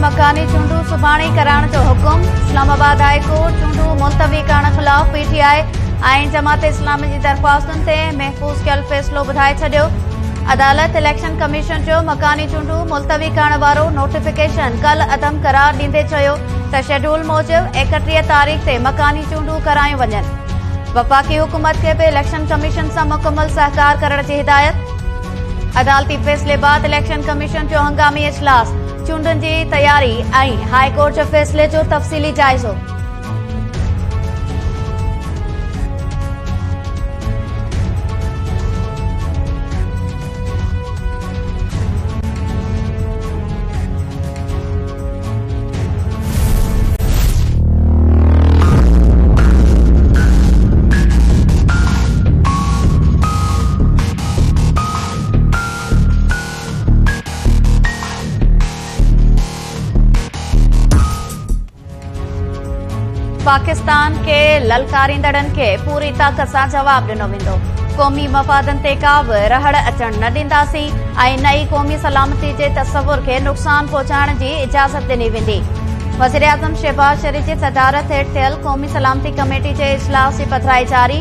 मकानी चूंडू सुभाणे कराइण जो हुकुम। इस्लामाबाद हाई कोर्ट चूंडू मुलतवी करण खिलाफ पीटीआई ऐं जमात इस्लामी जी दरख़्वास्तुनि ते महफ़ूज़ कयल फ़ैसिलो ॿुधाए छॾियो। अदालत इलेक्शन कमीशन जो मकानी चूंडू मुलतवी करण वारो नोटिफिकेशन कल अदम करार ॾींदे चयो त शेड्यूल मूजिब 31 तारीख़ ते मकानी चूंडू करायूं वञनि। वफ़ाक़ी हुकूमत खे बि इलेक्शन कमीशन सां मुकमल सहकार करण जी हिदायत। अदालती फ़ैसिले बाद इलेक्शन कमीशन जो हंगामी इजलास, चूंडुनि जी तयारी ऐं हाई कोर्ट जे फ़ैसिले जो तफ़सीली जाइज़ो। पाकिस्तान के ललकारींदड़नि खे पूरी ताक़त सां जवाब ॾिनो वेंदो। क़ौमी मफ़ादनि ते का बि रहड़ अचण न ॾींदासीं ऐं नई क़ौमी सलामती जे तसवुर खे नुक़सान पहुचाइण जी इजाज़त ॾिनी वेंदी। वज़ीर आज़म शहबाज शरीफ़ जी सदारत हेठि थियल क़ौमी सलामती कमेटी जे इजलास जी पधिराई जारी।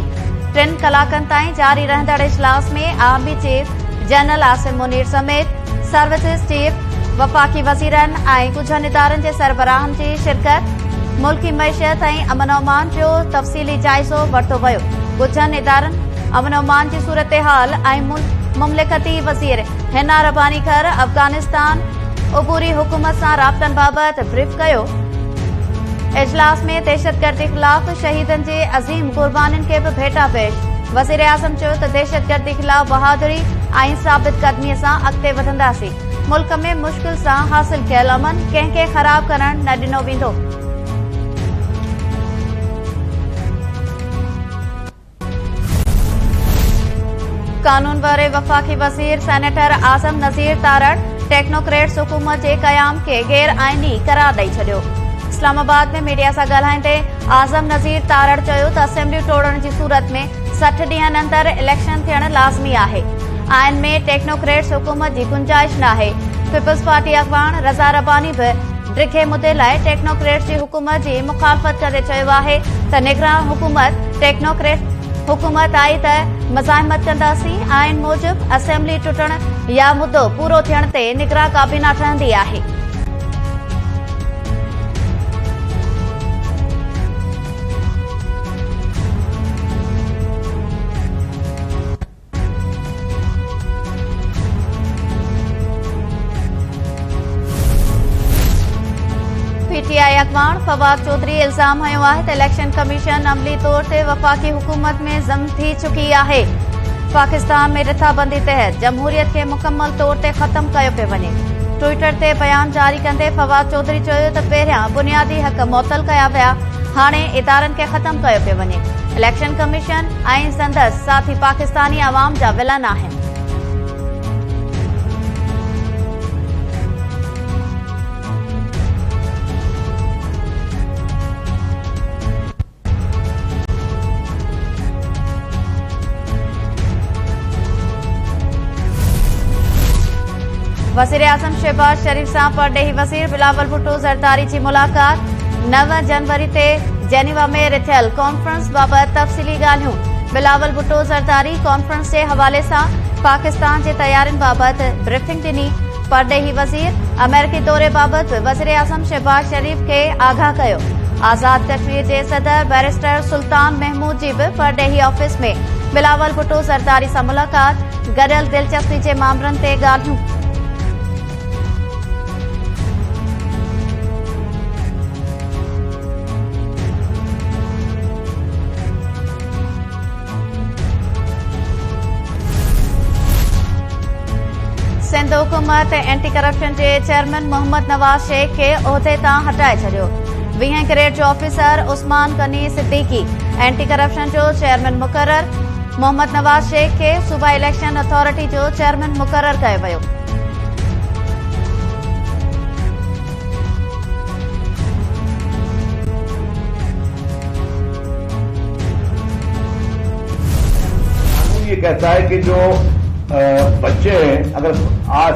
3 कलाकनि ताईं जारी रहंदड़ इजलास में army chief general Asim Munir समेत सर्विसिज चीफ, वफ़ाक़ी वज़ीरनि ऐं कुझनि इदारनि जे सरबराहनि जी शिरकत। मुल्की मईशत ऐं अमन अमान जो तफ़सीली जाइज़ो वरितो वियो। कुझनि इदारनि अमन अमान जी सूरतहाल ऐं मुमलिकती वज़ीर हिना रब्बानी कर अफ़गानिस्तान उबूरी हुकूमत सां राब्तनि बाबति ब्रीफ कयो। इजलास में दहशतगर्दी ख़िलाफ़ शहीदनि जी अज़ीम क़ुर्बानियुनि खे बि भेटा पेश। वज़ीर आज़म चयो त दहशतगर्दी ख़िलाफ़ बहादुरी ऐं साबित क़दमीअ सां अॻिते वधंदासीं। मुल्क में मुश्किल सां हासिल कयल अमन कंहिंखे ख़राब करण न ॾिनो वेंदो। कानून वारे वफ़ाक़ी वज़ीर सेनेटर आज़म नज़ीर तारड़ टेक्नोक्रेट्स हुकूमत जे क़याम खे गैर आइनी करार ॾेई छॾियो। इस्लामाबाद में मीडिया सां ॻाल्हाईंदे आज़म नज़ीर तारड़ चयो त असेंबली टोड़ण जी सूरत में 60 ॾींहनि अंदर इलेक्शन थियण लाज़मी आहे। आइन में टेक्नोक्रेट्स हुकूमत जी गुंजाइश नाहे। पीपल्स पार्टी अॻवान रज़ा रब्बानी बि ड्रिघे मुदे लाइ टेक्नोक्रेट्स जी हुकूमत जी मुखालफ़त कंदे चयो आहे त निगरान हुकूमत टेक्नोक्रेट हुकूमत आई त मज़ाहिमत कंदासीं। आइन मूजिब असेंबली टुटण या मुद्दो पूरो थियण ते निगरां काबीना ठहंदी आहे। पीटीआई अॻवान फवाद चौधरी इल्ज़ाम हयो आहे त इलेक्शन कमीशन अमली तौर ते वफ़ाक़ी हुकूमत में ज़म थी चुकी आहे। पाकिस्तान में रिथाबंदी तहत जमहूरियत खे मुकमल तौर ते ख़त्म कयो पियो वञे। ट्विटर ते बयान जारी कंदे फवाद चौधरी चयो त पहिरियां बुनियादी हक़ मुअतल कया विया, हाणे इदारनि खे ख़त्म कयो पियो वञे। इलेक्शन कमीशन ऐं संदसि साथी पाकिस्तानी अवाम जा विलन आहिनि। वज़ीर आज़म शहबाज शरीफ़ सां परॾेही वज़ीर बिलावल भुट्टो ज़रदारी जी मुलाक़ात। 9 जनवरी ते जेनेवा में रिथियल कॉन्फ्रेंस बाबति तफ़सीली ॻाल्हियूं। बिलावल भुट्टो ज़रदारी कॉन्फ्रेंस जे हवाले सां पाकिस्तान जे तयारियुनि बाबति ब्रीफिंग ॾिनी। परॾेही वज़ीर अमेरिकी दौरे बाबति वज़ीर आज़म शहबाज शरीफ़ खे आगाह कयो। आज़ाद कश्मीर जे सदर बैरिस्टर सुल्तान महमूद जी बि परॾेही ऑफिस में बिलावल भुट्टो ज़रदारी सां मुलाक़ात। गॾियल दिलचस्पी जे मामलनि ते ॻाल्हियूं। सिंध हुकूमत एंटी करप्शन जे चेयरमैन मोहम्मद नवाज़ शेख खे उहिदे तां हटाए छॾियो। 20 ग्रेड जो ऑफिसर उस्मान गनी सिद्दीकी एंटी करप्शन जो चेयरमैन मुक़रर। मोहम्मद नवाज़ शेख खे सूबाई इलेक्शन अथॉरिटी जो चेयरमैन मुक़रर कयो वियो। ये कहता है कि जो बच्चे हैं, अगर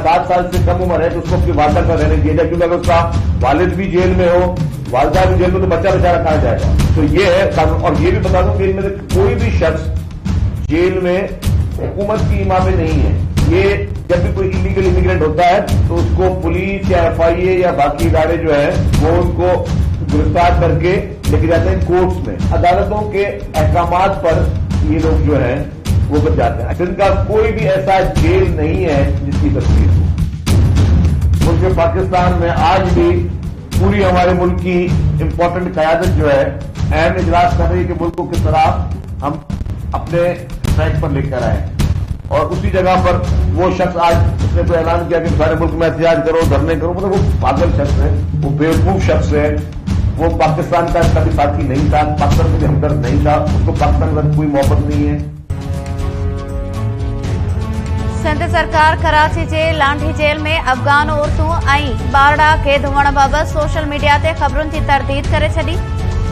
7 साल से कम उम्र है तो उसको अपनी वालदा का रहने दिया जाए, क्योंकि अगर उसका वालिद भी जेल में हो, वालदा भी जेल में, तो बच्चा बेचारा कहाँ जाएगा। तो ये है कानून। और ये भी बता दूं कि इनमें से कोई भी शख्स जेल में हुकूमत की इमामत नहीं है। ये जब भी कोई इलीगल इमिग्रेंट होता है तो उसको पुलिस या FIA या बाकी इदारे जो है वो उनको गिरफ्तार करके लेके जाते हैं कोर्ट्स में। अदालतों के अहकामात पर ये लोग जो है वो बच जाते हैं। इनका कोई भी ऐसा जेल नहीं है जिसकी तस्वीर हो। मुल्क पाकिस्तान में आज भी पूरी हमारे मुल्क की इम्पोर्टेंट क़यादत जो है अहम इजलास कर रही है कि मुल्क को किस तरह हम अपने ट्रैक पर लेकर आए। और उसी जगह पर वो शख्स आज उसने तो ऐलान किया कि सारे मुल्क में एहतजाज करो, धरने करो, मतलब वो पागल शख्स है, वो बेवकूफ शख्स है। वो पाकिस्तान का कभी साथी नहीं था, पाकिस्तान में हमदर्द नहीं था, उसको पाकिस्तान का कोई मोहब्बत नहीं है। सिंध सरकार कराची जे लांढी जेल में अफगान औरतूं ऐं ॿारड़ा क़ैद हुअण बाबति सोशल मीडिया ते ख़बरुनि जी तरदीद करे छॾी।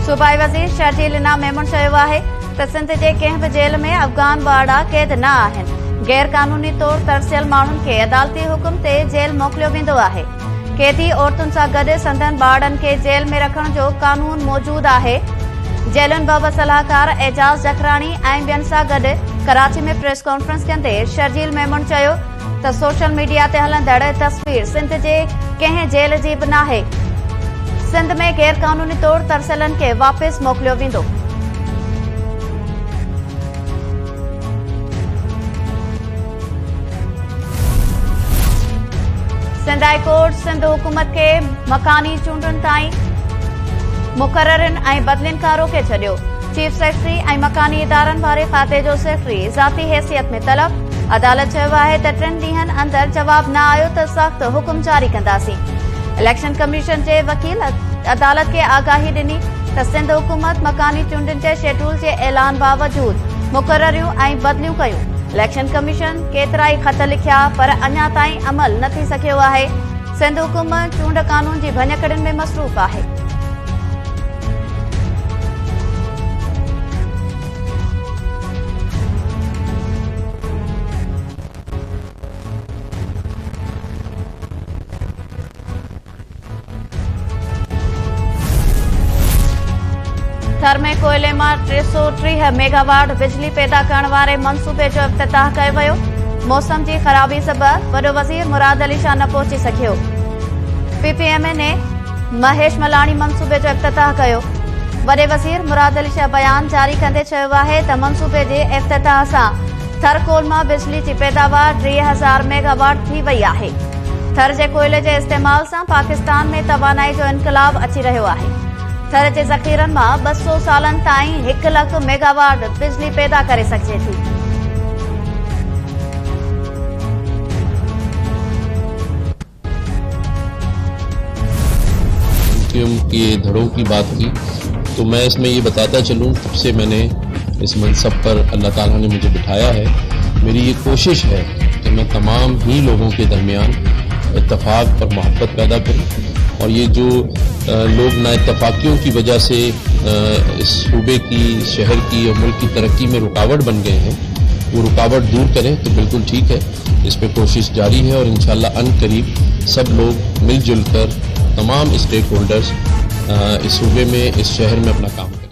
सूबाई वज़ीर शर्जील इनाम मेमून चयो आहे त सिंध जे कंहिं बि जेल में अफगान ॿारड़ा क़ैद न आहिनि। गैर कानूनी तौर तरसियल माण्हुनि खे अदालती हुकुम ते जेल मोकिलियो वेंदो आहे। कैदी औरतुनि सां गॾु संदनि ॿारड़नि खे जेल में रखण जो कानून मौजूदु आहे। जेलुनि बाबति सलाहकार एजाज़ जखराणी ऐं ॿियनि सां गॾु कराची में प्रेस कॉन्फ्रेंस कंदे शर्जील मेमून चयो त सोशल मीडिया ते हलंदड़ तस्वीर सिंध जे कंहिं जेल जी बि नाहे। सिंध में गैर कानूनी तौर तरसियलनि खे वापसि मोकिलियो वेंदो। सिंध हाई कोर्ट सिंध हुकूमत खे मकानी चूंडुनि ताईं मुक़ररनि ऐं बदिलियुनि खां रोके छॾियो। चीफ सेक्रेटरी ऐं मकानी इदारनि वारे खाते जो सेक्रेटरी ज़ाती हैसियत में तलब। अदालत चयो आहे त 3 ॾींहनि अंदरि जवाब न आयो त सख़्त हुकुम जारी कंदासीं। इलेक्शन कमीशन जे वकील अदालत खे आगाही ॾिनी त सिंध हुकूमत मकानी चूंडुनि जे शेड्यूल जे ऐलान बावजूद मुक़ररियूं ऐं बदिलियूं कयूं। इलेक्शन कमीशन केतिरा ई ख़त लिखिया पर अञा ताईं अमल न थी सघियो आहे। सिंध हुकूमत चूंड कानून जी भञकड़ियुनि में मसरूफ़ आहे। थर में कोयले मां 330 मेगावाट बिजली पैदा करण वारे मंसूबे जो इफ्तिताह कयो वियो। मौसम जी ख़राबी सबबि वॾो वज़ीर मुराद अली शाह न पहुची सघियो। PPMA ने महेश मलाणी मंसूबे जो इफ्तिताह कयो। वॾे वज़ीर मुराद अली शाह बयान जारी कंदे चयो आहे त मंसूबे जे इफ्तिताह सां थर कोल मां बिजली जी पैदावार 3000 मेगावाट थी वई आहे। थर जे कोयले जे इस्तेमाल सां पाकिस्तान में तवानाई जो इनकलाब अची रहियो आहे। थर जे ज़ख़ीरनि मां 200 सालनि ताईं 1 लख मेगावाट बिजली पैदा करे सघिजे थी। की धड़ों की बात की तो मैं इसमें ये बताता चलूँ, तब से मैंने इस मनसब पर अल्लाह ताला ने मुझे बिठाया है। मेरी ये कोशिश है कि मैं तमाम ही लोगों के दरमियान इत्तफाक और मोहब्बत पैदा करूँ। और ये जो लोग नाइत्तफाकियों की वजह से इस सूबे की, शहर की और मुल्क की तरक्की में रुकावट बन गए हैं, वो रुकावट दूर करें तो बिल्कुल ठीक है। इस पर कोशिश जारी है और इंशाअल्लाह अनकरीब सब लोग मिलजुल कर तमाम स्टेक होल्डर्स इस सूबे में, इस शहर में अपना काम करें।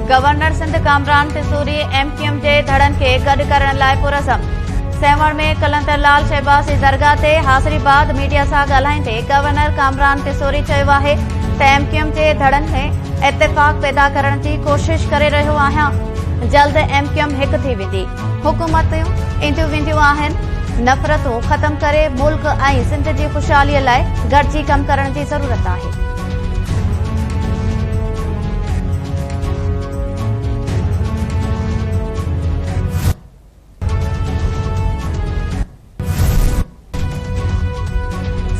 गवर्नर सिंध कामरान तिसूरी MQM जे धड़नि खे गॾु करण लाइ पुरज़म। सेवण में कलंदर लाल शहबाज़ जी दरगाह ते हाज़िरी बाद मीडिया सां ॻाल्हाईंदे गवर्नर कामरान तिसूरी चयो आहे त MQM जे धड़नि में इत्तेफ़ाक़ पैदा करण जी कोशिश करे रहियो आहियां। जल्द MQM हिकु थी वेंदी। हुकूमतूं ईंदियूं वेंदियूं आहिनि। नफ़रतूं ख़त्म करे मुल्क ऐं सिंध जी ख़ुशहालीअ लाइ गॾिजी कम करण जी ज़रूरत आहे।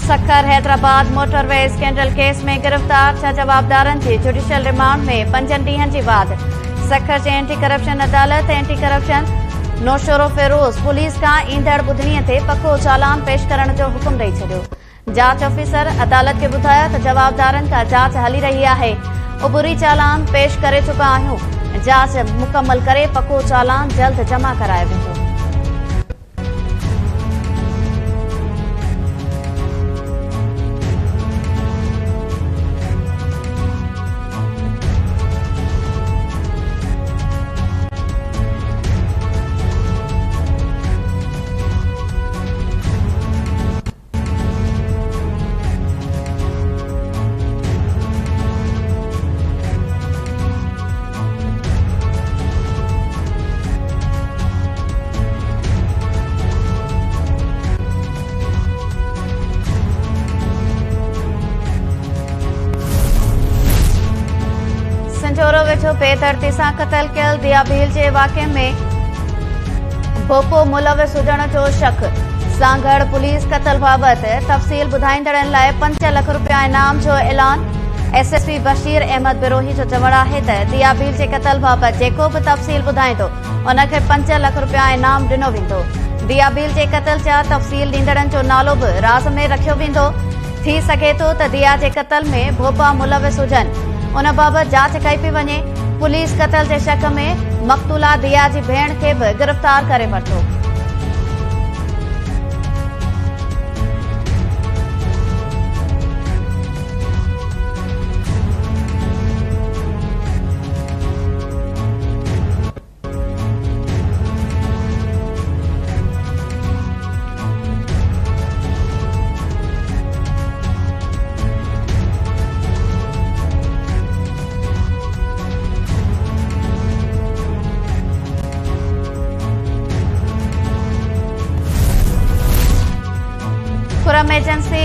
Sukkur Hyderabad motorway scandal case में गिरफ्तार 6 जवाबदारनि जी जुडिशियल रिमांड में 5 ॾींहनि जी वाद। सखर जे एंटी करप्शन अदालत anti corruption Naushahro Firoz police खां ईंदड़ ॿुधणीअ ते पको चालान पेश करण जो हुकुम ॾेई छॾियो। जांच ऑफिसर अदालत खे ॿुधायो त जवाबदारनि खां जांच हली रही आहे। उबूरी चालान पेश करे चुका आहियूं। जांच मुकम्मल करे पको चालान जल्द जमा करायो वेंदो। संजोरो वेठो बेदर्दी सां क़तल कयल दिया भील जे वाक़े में भोपो मुलविस हुजण जो शक सां गॾु पुलिस क़तल बाबति तफ़सील ॿुधाईंदड़नि लाइ 5 लख रुपया इनाम जो ऐलान। एसएसपी बशीर अहमद बिरोही जो चवणु आहे त दिया भील जे क़तल बाबति जेको बि तफ़सील ॿुधाईंदो उनखे 5 लख रुपया इनाम ॾिनो वेंदो। दिया भील जे क़तल जा तफ़सील ॾींदड़नि जो नालो बि राज़ में रखियो वेंदो। थी सघे थो त दिया जे क़तल में भोपा मुलविस हुजनि, उन बाबति जांच कई पई वञे। पुलिस क़तल जे शक में मक़तूला दिया जी भेण खे बि गिरफ़्तार करे वरितो। खुरम एजेंसी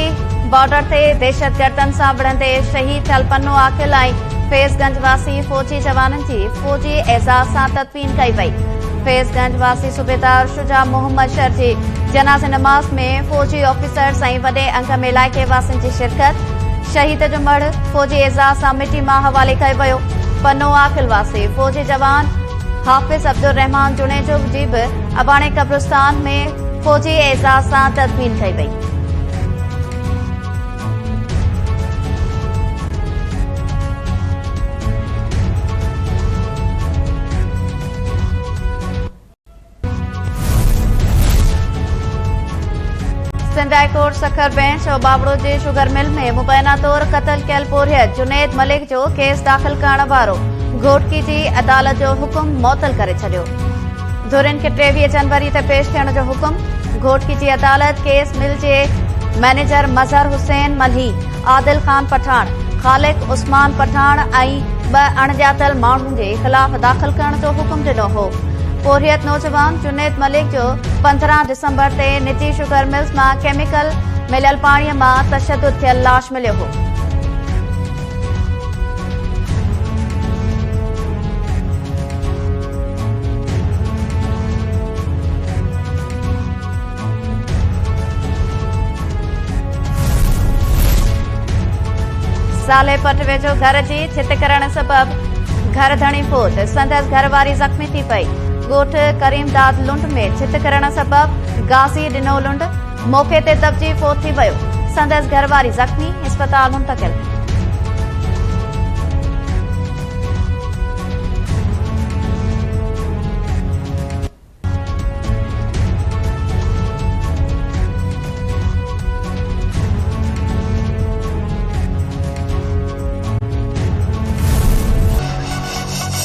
बॉर्डर ते दहशतगर्दनि सां विढ़ंदे शहीद थियल पन्नो आकिल ऐं फैज़गंज वासी फौजी जवाननि जी फौजी एज़ाज़ सां तदफ़ीन कई वई। फैज़गंज वासी सूबेदार शुजा मोहम्मद शर जी जनाज़े नमाज़ में फौजी ऑफिसर्स ऐं वॾे अंग में इलाइक़े वासियुनि जी शिरकत। शहीद जो मढ़ फौजी एज़ाज़ सां मिटी मां हवाले कयो वियो। पन्नो आकिल वासी फौजी जवान हाफ़िज़ अब्दुल रहमान जुनेजो जी बि अबाणे कब्रिस्तान में फौजी एज़ाज़ सां तदफ़ीन कई वई। Sindh high court Sukkur bench और बाबड़ो जे शुगर मिल में मुबैना तौर क़तल कयल पोरियत जुनैद मलिक जो केस दाख़िल करण वारो घोटकी जी अदालत जो हुकुम मुअतल करे छॾियो। धुरिन खे 23 जनवरी ते पेश थियण जो हुकुम। घोटकी जी अदालत केस मिल जे मैनेजर मज़हर हुसैन मल्ही, आदिल खान पठान, खालिक उस्मान पठान ऐं 2 अणॼातल माण्हुनि जे ख़िलाफ़ दाख़िल करण जो हुकुम ॾिनो हो। पोरियत नौजवान जुनैद मलिक जो 15 दिसंबर ते निजी शुगर मिल्स मां केमिकल मिलियल पाणीअ मां तशद्दुद थियल लाश मिलियो हो। साले पट वेझो घर जी छित करण सबबि घर धणी फोत, संदसि घरवारी ज़ख़्मी थी पई। ॻोठ करीमदाद लुंड में छित करण सबबि गाज़ी ॾिनो लुंड, मौक़े ते दॿिजी फोत थी वियो। संदसि घरवारी ज़ख़्मी, अस्पताल मुंतक़िल।